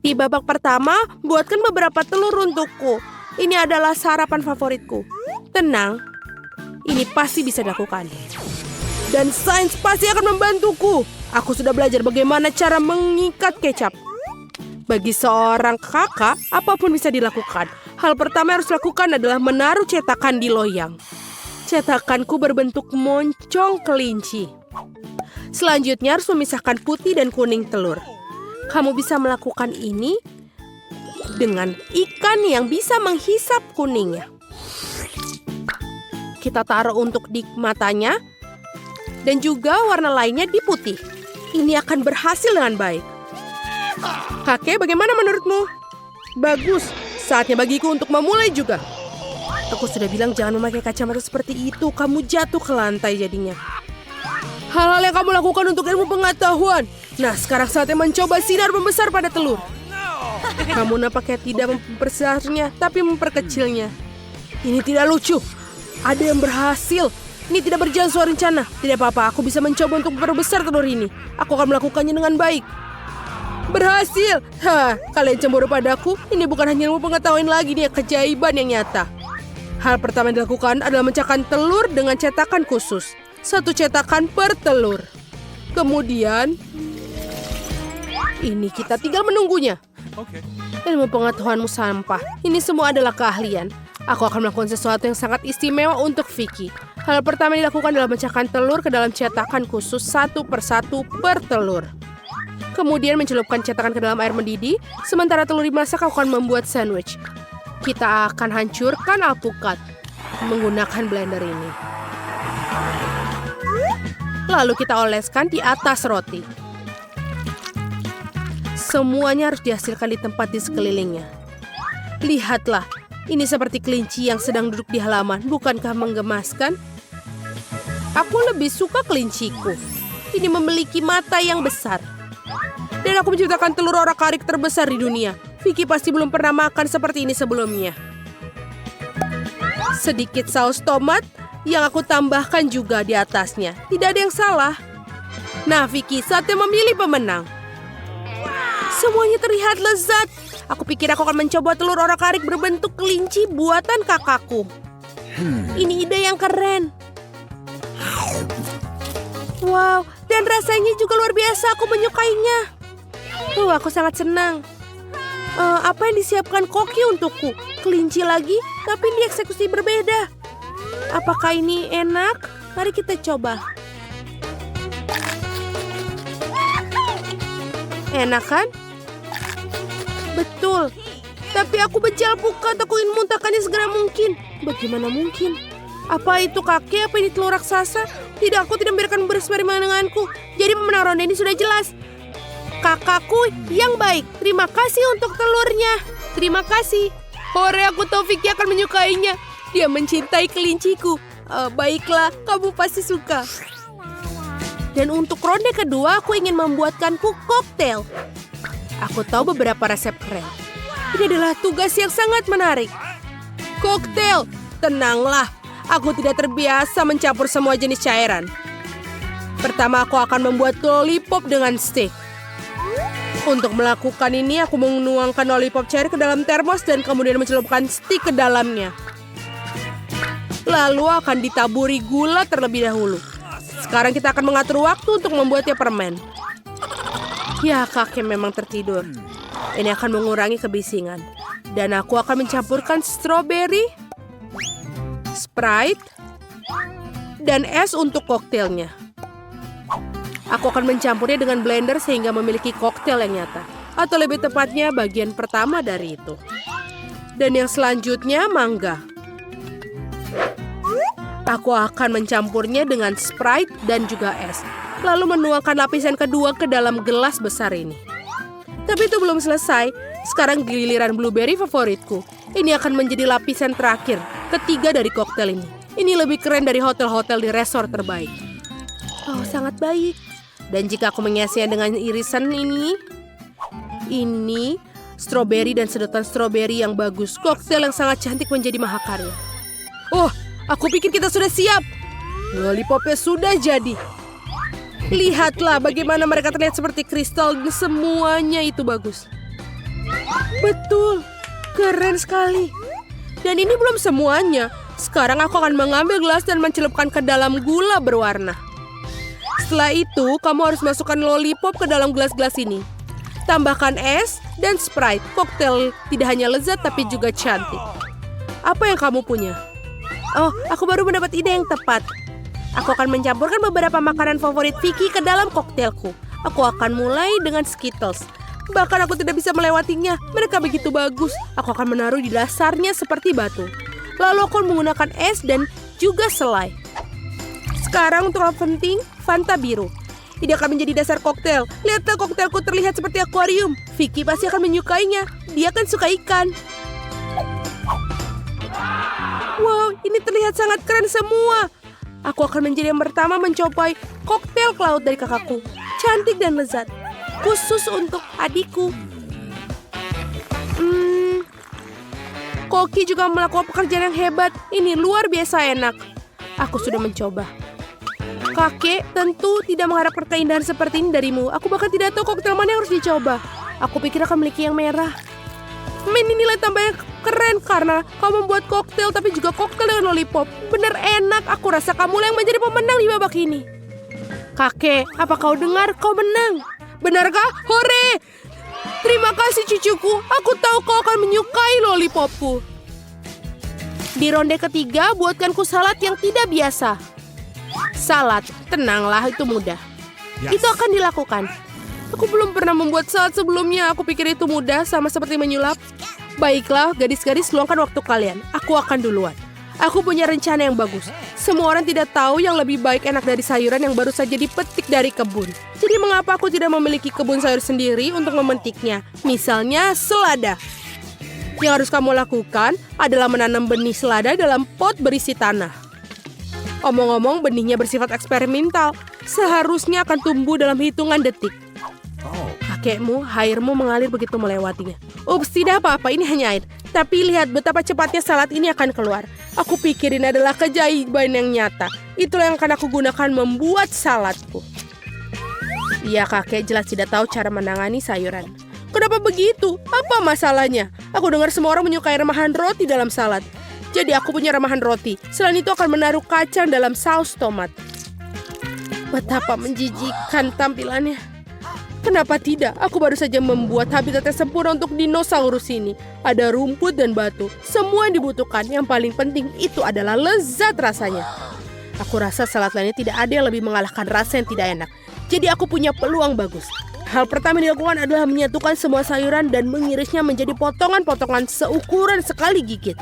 Di babak pertama, buatkan beberapa telur untukku. Ini adalah sarapan favoritku. Tenang, ini pasti bisa dilakukan. Dan sains pasti akan membantuku. Aku sudah belajar bagaimana cara mengikat kecap. Bagi seorang kakak, apapun bisa dilakukan. Hal pertama yang harus dilakukan adalah menaruh cetakan di loyang. Cetakanku berbentuk moncong kelinci. Selanjutnya harus memisahkan putih dan kuning telur. Kamu bisa melakukan ini dengan ikan yang bisa menghisap kuningnya. Kita taruh untuk di matanya dan juga warna lainnya di putih. Ini akan berhasil dengan baik. Kakek, bagaimana menurutmu? Bagus, saatnya bagiku untuk memulai juga. Aku sudah bilang jangan memakai kacamata seperti itu, kamu jatuh ke lantai jadinya. Hal-hal yang kamu lakukan untuk ilmu pengetahuan. Nah, sekarang saatnya mencoba sinar membesar pada telur. Kamu nampaknya tidak memperbesarnya, tapi memperkecilnya. Ini tidak lucu. Ada yang berhasil. Ini tidak berjalan sesuai rencana. Tidak apa-apa, aku bisa mencoba untuk memperbesar telur ini. Aku akan melakukannya dengan baik. Berhasil! Kalian cemburu padaku? Ini bukan hanya ilmu pengetahuan lagi, ini keajaiban yang nyata. Hal pertama yang dilakukan adalah mencetakkan telur dengan cetakan khusus. 1 cetakan per telur. Kemudian, ini kita tinggal menunggunya. Ilmu pengetahuanmu sampah. Ini semua adalah keahlian. Aku akan melakukan sesuatu yang sangat istimewa untuk Vicky. Hal pertama yang dilakukan adalah mencetakkan telur ke dalam cetakan khusus 1 per 1 per telur. Kemudian mencelupkan cetakan ke dalam air mendidih. Sementara telur dimasak, aku akan membuat sandwich. Kita akan hancurkan alpukat menggunakan blender ini. Lalu kita oleskan di atas roti. Semuanya harus dihasilkan di tempat di sekelilingnya. Lihatlah, ini seperti kelinci yang sedang duduk di halaman. Bukankah menggemaskan? Aku lebih suka kelinciku. Ini memiliki mata yang besar. Dan aku menciptakan telur orak-arik terbesar di dunia. Vicky pasti belum pernah makan seperti ini sebelumnya. Sedikit saus tomat yang aku tambahkan juga di atasnya. Tidak ada yang salah. Nah, Vicky, saatnya memilih pemenang. Semuanya terlihat lezat. Aku pikir aku akan mencoba telur orak-arik berbentuk kelinci buatan kakakku. Ini ide yang keren. Wow, dan rasanya juga luar biasa. Aku menyukainya. Aku sangat senang. Apa yang disiapkan Koki untukku? Kelinci lagi, tapi dieksekusi berbeda. Apakah ini enak? Mari kita coba. Enak kan? Betul. Tapi aku benci alpukat. Aku ingin muntahkannya segera mungkin. Bagaimana mungkin? Apa itu kakek? Apa ini telur raksasa? Tidak, aku tidak membiarkan bereksperimen denganku. Jadi pemenang ronde ini sudah jelas. Kakakku yang baik. Terima kasih untuk telurnya. Terima kasih. Hore, aku tahu Vicky akan menyukainya. Dia mencintai kelinciku. Baiklah, kamu pasti suka. Dan untuk ronde kedua, aku ingin membuatkanku koktail. Aku tahu beberapa resep keren. Ini adalah tugas yang sangat menarik. Koktail, tenanglah. Aku tidak terbiasa mencampur semua jenis cairan. Pertama, aku akan membuat lollipop dengan stick. Untuk melakukan ini, aku menuangkan lollipop cair ke dalam termos dan kemudian mencelupkan stick ke dalamnya. Lalu akan ditaburi gula terlebih dahulu. Sekarang kita akan mengatur waktu untuk membuatnya permen. Ya, kakek memang tertidur. Ini akan mengurangi kebisingan. Dan aku akan mencampurkan stroberi, Sprite, dan es untuk koktailnya. Aku akan mencampurnya dengan blender sehingga memiliki koktail yang nyata. Atau lebih tepatnya bagian pertama dari itu. Dan yang selanjutnya mangga. Aku akan mencampurnya dengan Sprite dan juga es. Lalu menuangkan lapisan kedua ke dalam gelas besar ini. Tapi itu belum selesai. Sekarang giliran blueberry favoritku. Ini akan menjadi lapisan terakhir, ketiga dari koktail ini. Ini lebih keren dari hotel-hotel di resort terbaik. Oh, sangat baik. Dan jika aku menghiasnya dengan irisan ini stroberi dan sedotan stroberi yang bagus. Koktail yang sangat cantik menjadi mahakarya. Oh, aku pikir kita sudah siap. Lollipopnya sudah jadi. Lihatlah bagaimana mereka terlihat seperti kristal dan semuanya itu bagus. Betul, keren sekali. Dan ini belum semuanya. Sekarang aku akan mengambil gelas dan mencelupkan ke dalam gula berwarna. Setelah itu, kamu harus masukkan lollipop ke dalam gelas-gelas ini. Tambahkan es dan Sprite. Koktail tidak hanya lezat tapi juga cantik. Apa yang kamu punya? Oh, aku baru mendapat ide yang tepat. Aku akan mencampurkan beberapa makanan favorit Vicky ke dalam koktailku. Aku akan mulai dengan Skittles. Bahkan aku tidak bisa melewatinya. Mereka begitu bagus. Aku akan menaruh di dasarnya seperti batu. Lalu aku menggunakan es dan juga selai. Sekarang untuk yang penting, Fanta biru. Ini akan menjadi dasar koktail. Lihatlah koktailku terlihat seperti akuarium. Vicky pasti akan menyukainya. Dia kan suka ikan. Wow, ini terlihat sangat keren semua. Aku akan menjadi yang pertama mencobai koktail cloud dari kakakku. Cantik dan lezat. Khusus untuk adikku. Koki juga melakukan pekerjaan yang hebat. Ini luar biasa enak. Aku sudah mencoba. Kakek tentu tidak mengharapkan keindahan seperti ini darimu. Aku bahkan tidak tahu koktail mana yang harus dicoba. Aku pikir akan memiliki yang merah. Ini nilai tambah yang keren karena kau membuat koktail tapi juga koktail dengan lollipop. Benar enak. Aku rasa kamu yang menjadi pemenang di babak ini. Kakek, apa kau dengar? Kau menang. Benarkah? Hore! Terima kasih cucuku. Aku tahu kau akan menyukai lollipopku. Di ronde ketiga, buatkanku salad yang tidak biasa. Salad, tenanglah, itu mudah. Itu akan dilakukan. Aku belum pernah membuat salad sebelumnya. Aku pikir itu mudah, sama seperti menyulap. Baiklah, gadis-gadis, luangkan waktu kalian. Aku akan duluan. Aku punya rencana yang bagus. Semua orang tidak tahu yang lebih baik enak dari sayuran yang baru saja dipetik dari kebun. Jadi mengapa aku tidak memiliki kebun sayur sendiri untuk memetiknya? Misalnya selada. Yang harus kamu lakukan adalah menanam benih selada dalam pot berisi tanah. Omong-omong, benihnya bersifat eksperimental. Seharusnya akan tumbuh dalam hitungan detik. Kakekmu, airmu mengalir begitu melewatinya. Ups, tidak apa-apa, ini hanya air. Tapi lihat betapa cepatnya salad ini akan keluar. Aku pikir ini adalah keajaiban yang nyata. Itulah yang akan aku gunakan membuat saladku. Iya, kakek jelas tidak tahu cara menangani sayuran. Kenapa begitu? Apa masalahnya? Aku dengar semua orang menyukai remahan roti dalam salad. Jadi aku punya remahan roti. Selain itu akan menaruh kacang dalam saus tomat. Betapa menjijikan tampilannya. Kenapa tidak? Aku baru saja membuat habitat yang sempurna untuk dinosaurus ini. Ada rumput dan batu. Semua yang dibutuhkan. Yang paling penting itu adalah lezat rasanya. Aku rasa salad lainnya tidak ada yang lebih mengalahkan rasa yang tidak enak. Jadi aku punya peluang bagus. Hal pertama yang dilakukan adalah menyatukan semua sayuran dan mengirisnya menjadi potongan-potongan seukuran sekali gigit.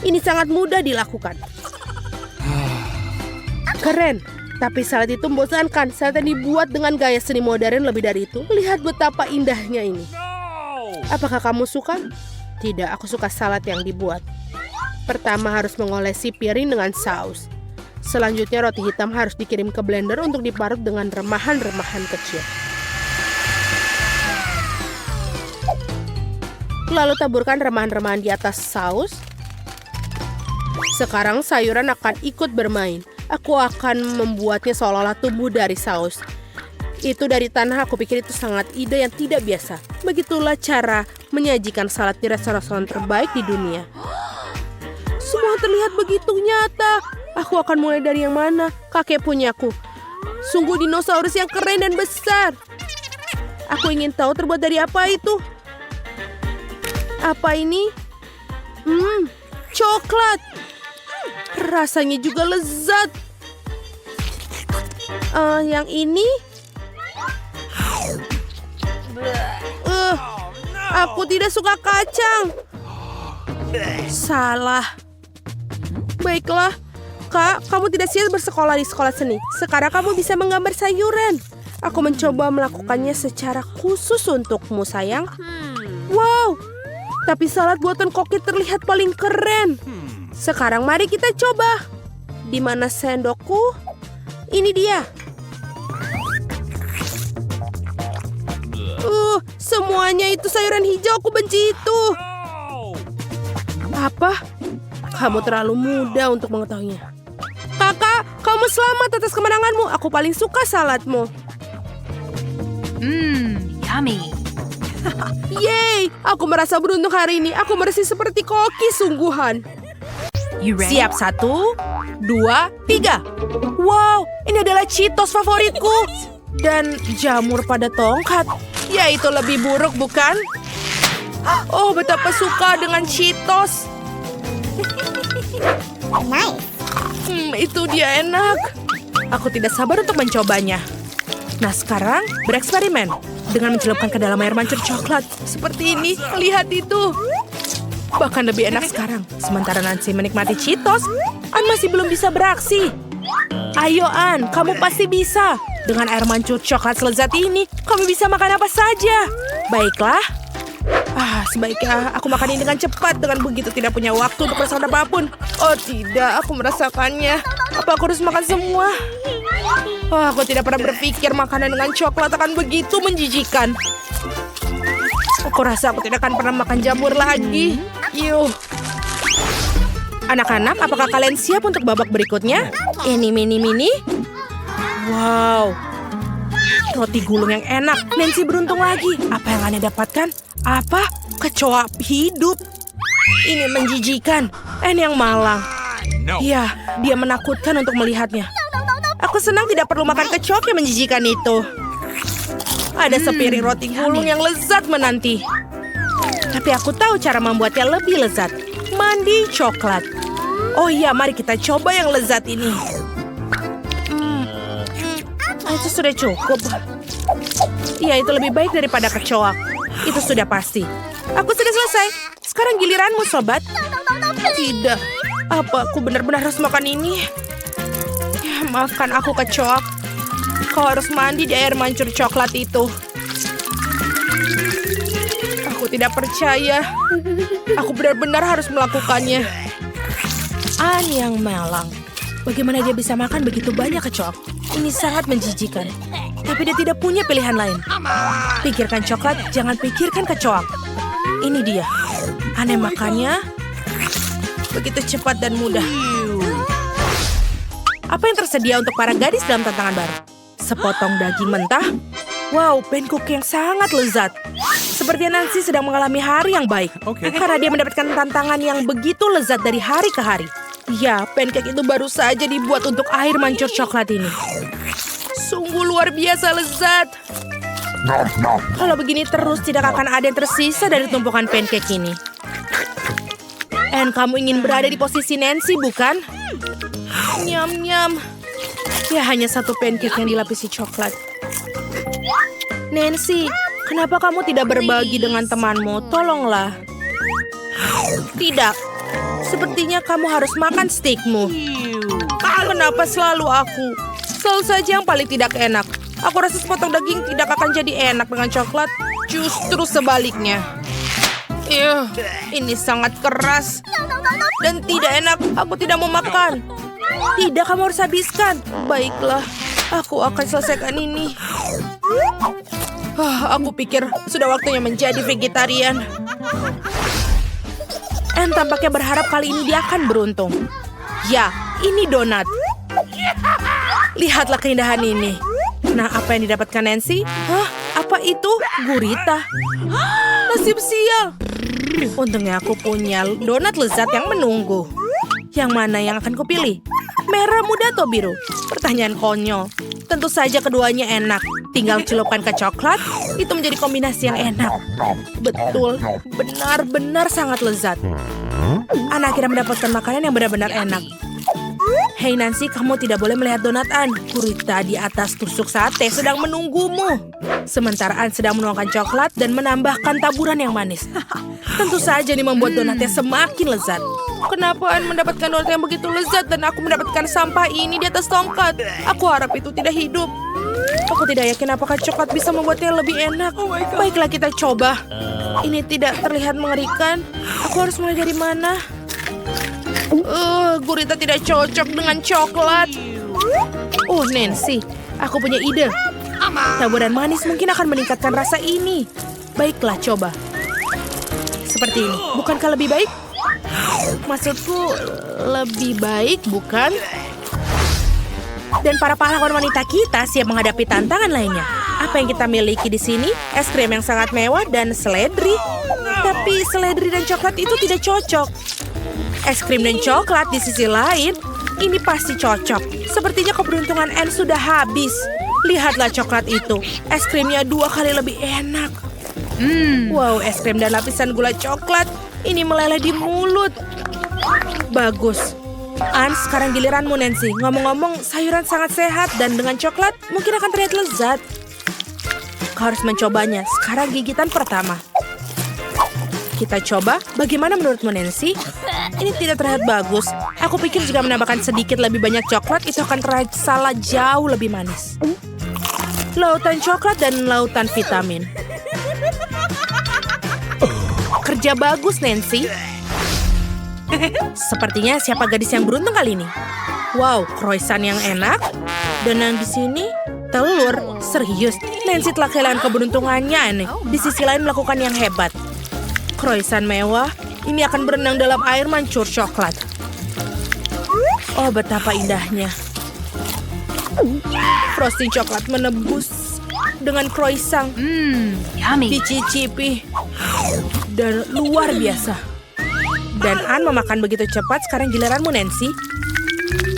Ini sangat mudah dilakukan. Keren. Tapi salad itu membosankan. Salad yang dibuat dengan gaya seni modern lebih dari itu. Lihat betapa indahnya ini. Apakah kamu suka? Tidak, aku suka salad yang dibuat. Pertama harus mengolesi piring dengan saus. Selanjutnya roti hitam harus dikirim ke blender untuk diparut dengan remahan-remahan kecil. Lalu taburkan remahan-remahan di atas saus. Sekarang sayuran akan ikut bermain. Aku akan membuatnya seolah-olah tumbuh dari saus. Itu dari tanah, aku pikir itu sangat ide yang tidak biasa. Begitulah cara menyajikan salad di restoran terbaik di dunia. Semua terlihat begitu nyata. Aku akan mulai dari yang mana? Kakek punyaku. Sungguh dinosaurus yang keren dan besar. Aku ingin tahu terbuat dari apa itu. Apa ini? Coklat. Rasanya juga lezat. Yang ini? Aku tidak suka kacang. Salah. Baiklah, Kak, kamu tidak siap bersekolah di sekolah seni. Sekarang kamu bisa menggambar sayuran. Aku mencoba melakukannya secara khusus untukmu, sayang. Wow, tapi salad buatan Koki terlihat paling keren. Sekarang mari kita coba. Di mana sendokku? Ini dia. Semuanya itu sayuran hijau, aku benci itu. Apa? Kamu terlalu muda untuk mengetahuinya. Kakak, kamu selamat atas kemenanganmu. Aku paling suka saladmu. Yummy. Yeay, aku merasa beruntung hari ini. Aku bersih seperti koki sungguhan. Siap 1, 2, 3. Wow, ini adalah Cheetos favoritku. Dan jamur pada tongkat. Ya, itu lebih buruk, bukan? Oh, betapa suka dengan Cheetos. Itu dia enak. Aku tidak sabar untuk mencobanya. Nah, sekarang bereksperimen dengan mencelupkan ke dalam air mancur coklat. Seperti ini, lihat itu. Bahkan lebih enak sekarang. Sementara Nancy menikmati Cheetos, Ann masih belum bisa beraksi. Ayo Ann, kamu pasti bisa. Dengan air mancur coklat selezat ini, kamu bisa makan apa saja. Baiklah. Sebaiknya aku makan ini dengan cepat. Dengan begitu tidak punya waktu untuk merasakan apapun. Oh tidak, aku merasakannya. Apa aku harus makan semua? Aku tidak pernah berpikir makanan dengan coklat akan begitu menjijikan. Aku rasa aku tidak akan pernah makan jamur lagi. Yuh. Anak-anak, apakah kalian siap untuk babak berikutnya? Ini mini. Wow. Roti gulung yang enak. Nancy beruntung lagi. Apa yang Anda dapatkan? Apa? Kecoa hidup. Ini menjijikan. Yang malang. Ya, dia menakutkan untuk melihatnya. Aku senang tidak perlu makan kecoa yang menjijikan itu. Ada sepiring roti gulung yang lezat menanti. Tapi aku tahu cara membuatnya lebih lezat. Mandi coklat. Oh iya, mari kita coba yang lezat ini. Itu sudah cukup. Ya, itu lebih baik daripada kecoa. Itu sudah pasti. Aku sudah selesai. Sekarang giliranmu, sobat. Tidak. Apa aku benar-benar harus makan ini? Ya, maafkan aku, kecoa. Kau harus mandi di air mancur coklat itu. Aku tidak percaya. Aku benar-benar harus melakukannya. Ann yang malang. Bagaimana dia bisa makan begitu banyak kecoa? Ini sangat menjijikan. Tapi dia tidak punya pilihan lain. Pikirkan coklat, jangan pikirkan kecoa. Ini dia. Aneh makannya. Begitu cepat dan mudah. Apa yang tersedia untuk para gadis dalam tantangan baru? Sepotong daging mentah. Wow, pancake yang sangat lezat. Sepertinya Nancy sedang mengalami hari yang baik. Karena dia mendapatkan tantangan yang begitu lezat dari hari ke hari. Ya, pancake itu baru saja dibuat untuk air mancur coklat ini. Sungguh luar biasa lezat. Kalau begini terus, tidak akan ada yang tersisa dari tumpukan pancake ini. Dan kamu ingin berada di posisi Nancy, bukan? Nyam-nyam. Ya, hanya satu pancake yang dilapisi coklat. Nancy, kenapa kamu tidak berbagi dengan temanmu? Tolonglah. Tidak. Sepertinya kamu harus makan steakmu. Kenapa selalu aku? Selalu saja yang paling tidak enak. Aku rasa sepotong daging tidak akan jadi enak dengan coklat. Justru sebaliknya. Ini sangat keras. Dan tidak enak. Aku tidak mau makan. Tidak, kamu harus habiskan. Baiklah, aku akan selesaikan ini. Aku pikir sudah waktunya menjadi vegetarian. Tampaknya berharap kali ini dia akan beruntung. Ya, ini donat. Lihatlah keindahan ini. Nah, apa yang didapatkan Nancy? Apa itu? Gurita. Nasib sial. Untungnya aku punya donat lezat yang menunggu. Yang mana yang akan kupilih? Merah, muda, atau biru? Pertanyaan konyol. Tentu saja keduanya enak. Tinggal celupkan ke coklat, itu menjadi kombinasi yang enak. Betul, benar-benar sangat lezat. Anna akhirnya mendapatkan makanan yang benar-benar enak. Hei Nancy, kamu tidak boleh melihat donat Ann. Gurita di atas tusuk sate sedang menunggumu. Sementara Ann sedang menuangkan coklat dan menambahkan taburan yang manis. Tentu saja ini membuat donatnya semakin lezat. Kenapa Ann mendapatkan donat yang begitu lezat dan aku mendapatkan sampah ini di atas tongkat? Aku harap itu tidak hidup. Aku tidak yakin apakah coklat bisa membuatnya lebih enak. Baiklah, kita coba. Ini tidak terlihat mengerikan. Aku harus mulai dari mana? Gurita tidak cocok dengan coklat. Oh, Nancy, aku punya ide. Taburan manis mungkin akan meningkatkan rasa ini. Baiklah, coba. Seperti ini. Bukankah lebih baik? Maksudku, lebih baik, bukan? Dan para pahlawan wanita kita siap menghadapi tantangan lainnya. Apa yang kita miliki di sini? Es krim yang sangat mewah dan seledri. Tapi seledri dan coklat itu tidak cocok. Es krim dan coklat di sisi lain, ini pasti cocok. Sepertinya keberuntungan Anne sudah habis. Lihatlah coklat itu. Es krimnya 2 kali lebih enak. Wow, es krim dan lapisan gula coklat. Ini meleleh di mulut. Bagus. Anne, sekarang giliranmu, Nancy. Ngomong-ngomong, sayuran sangat sehat dan dengan coklat mungkin akan terlihat lezat. Kau harus mencobanya. Sekarang gigitan pertama. Kita coba. Bagaimana menurutmu, Nancy? Ini tidak terlihat bagus. Aku pikir jika menambahkan sedikit lebih banyak coklat, itu akan terasa jauh lebih manis. Lautan coklat dan lautan vitamin. Kerja bagus, Nancy. Sepertinya siapa gadis yang beruntung kali ini? Wow, croissant yang enak. Dan yang di sini, telur. Serius, Nancy telah kehilangan keberuntungannya nih. Di sisi lain melakukan yang hebat. Croissant mewah, ini akan berenang dalam air mancur coklat. Oh, betapa indahnya. Frosting coklat menebus dengan croissant. Yummy. Dicicipi. Dan luar biasa. Dan Anne memakan begitu cepat, sekarang giliranmu, Nancy.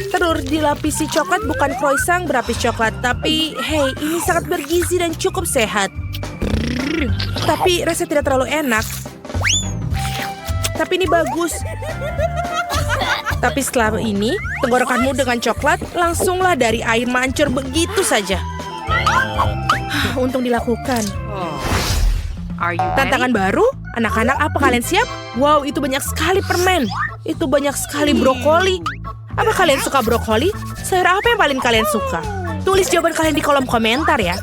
Telur dilapisi coklat bukan croissant berlapis coklat. Tapi, hey, ini sangat bergizi dan cukup sehat. Tapi rasa tidak terlalu enak. Tapi ini bagus. Tapi setelah ini, tenggorokanmu dengan coklat langsunglah dari air mancur begitu saja. Untung dilakukan. Are you ready? Tantangan baru? Anak-anak, apa kalian siap? Wow, itu banyak sekali permen. Itu banyak sekali brokoli. Apa kalian suka brokoli? Sayur apa yang paling kalian suka? Tulis jawaban kalian di kolom komentar ya.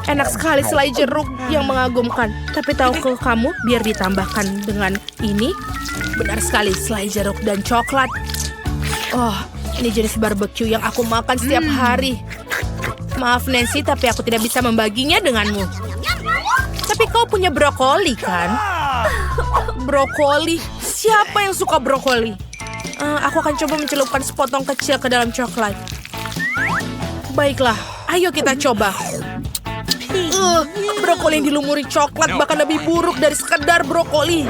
Enak sekali selai jeruk yang mengagumkan. Tapi tahukah kamu, biar ditambahkan dengan ini? Benar sekali, selai jeruk dan coklat. Oh, ini jenis barbecue yang aku makan setiap hari. Maaf Nancy, tapi aku tidak bisa membaginya denganmu. Tapi kau punya brokoli, kan? Brokoli? Siapa yang suka brokoli? Aku akan coba mencelupkan sepotong kecil ke dalam coklat. Baiklah, ayo kita coba. Brokoli yang dilumuri coklat bahkan lebih buruk dari sekedar brokoli.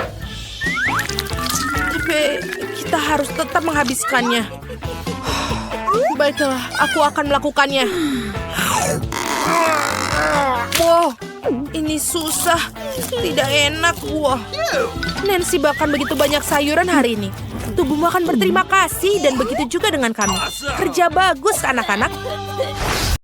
Tapi kita harus tetap menghabiskannya. Baiklah, aku akan melakukannya. Wow, ini susah. Tidak enak. Wah, Nancy makan begitu banyak sayuran hari ini. Tubuhmu akan berterima kasih dan begitu juga dengan kami. Kerja bagus, anak-anak.